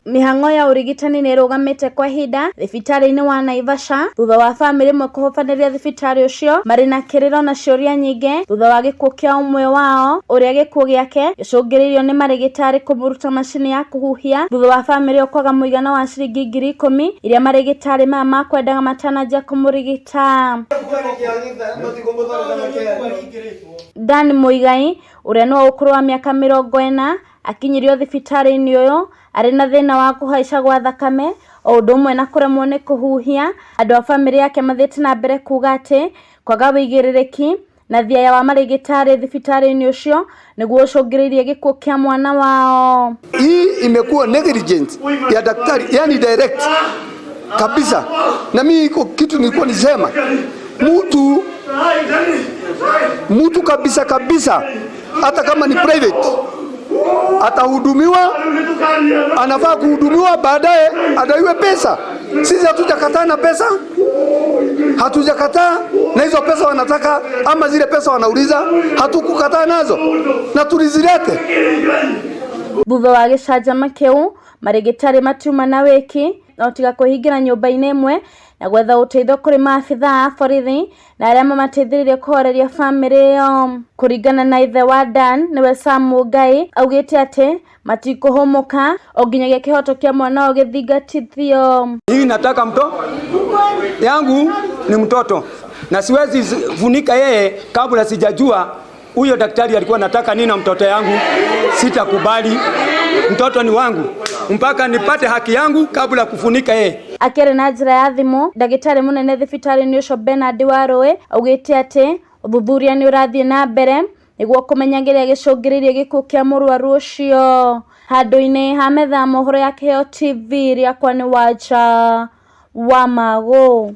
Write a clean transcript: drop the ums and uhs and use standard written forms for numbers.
Mĩhang'o ya ũrigitani nĩ ĩrũgamĩte kwa ihinda thibitarĩ-inĩ wa Naivasha thutha wa bamĩrĩ ĩmwe kũhobanĩria thibitarĩ ũcio marĩ na kĩrĩro na ciũria nyingĩ thutha wa gĩkuũ kĩa ũmwe wao ũrĩa gĩkuũ gĩake gĩcũngĩrĩirio nĩ marĩgĩtarĩ kũmũruta macini ya kũhuhia thutha wa bamĩrĩ ĩyo kwaga mũigana wa ciringi ngiri 10 iria marĩgĩtarĩ maya makwendaga matananjia kũmũrigita. Dan Muigai ũrĩa nĩ wa ũkũrũ wa mĩaka 40 akinyirio thibitarĩ-inĩ ũyũ arĩ na thĩna wa kũhaica gwa thakame o ũndũ ũmwe na kũremwo nĩ kũhuhia. Andũ a bamĩrĩ yake mathiĩte na mbere kuuga atĩ kwaga wĩigĩrĩrĩki na thiaya wa marĩgĩtarĩ thibitarĩ-inĩ ũcio nĩguo ũcũngĩrĩirie gĩkuũ kĩa mwana wao. Hii imekuwa negligence ya daktari, yani direct kabisa. Na mimi iko kitu nilikuwa nisema mtu kabisa hata kama ni private atahudumiwa, anafaa kuhudumiwa, baadaye adaiwe pesa. Sisi hatujakataa na pesa, hatujakataa na hizo pesa wanataka, ama zile pesa wanauliza hatukukataa nazo na tulizilete. Thutha wa gĩcanjama kĩu marĩgĩtarĩ matiuma na wĩki no tiga kũhingĩra nyũmba-inĩ ĩmwe na gwetha ũteithio kũrĩ maabithaa a borithi na arĩa mamateithĩrĩirie kũhoreria bamĩrĩ ĩyo. Kũringana na ithe wa Dan nĩwe Muigai augĩte atĩ matikũhũmũka o nginyagia kĩhoto kĩa mwana wao gĩthingatithio. Mimi nataka mtoto yangu ni mtoto na siwezi funika yeye kabla sijajua huyo daktari alikuwa nataka nini na mtoto yangu. Sitakubali, mtoto ni wangu mpaka nipate haki yangu kabla kufunika yeye. Akĩrĩ na njĩra ya thimũ ndagĩtarĩ mũnene thibitarĩ-inĩ ũcio Bernard Warũĩ augĩte atĩ ũthuthuria nĩ ũrathiĩ na mbere nĩguo kũmenya kĩrĩa gĩcũngĩrĩirie gĩkuũ kĩa mũrwaru ũcio. Handũ-inĩ ha metha mohoro ya Kĩheo TV rĩakwa nĩ Wacha wa Magũ.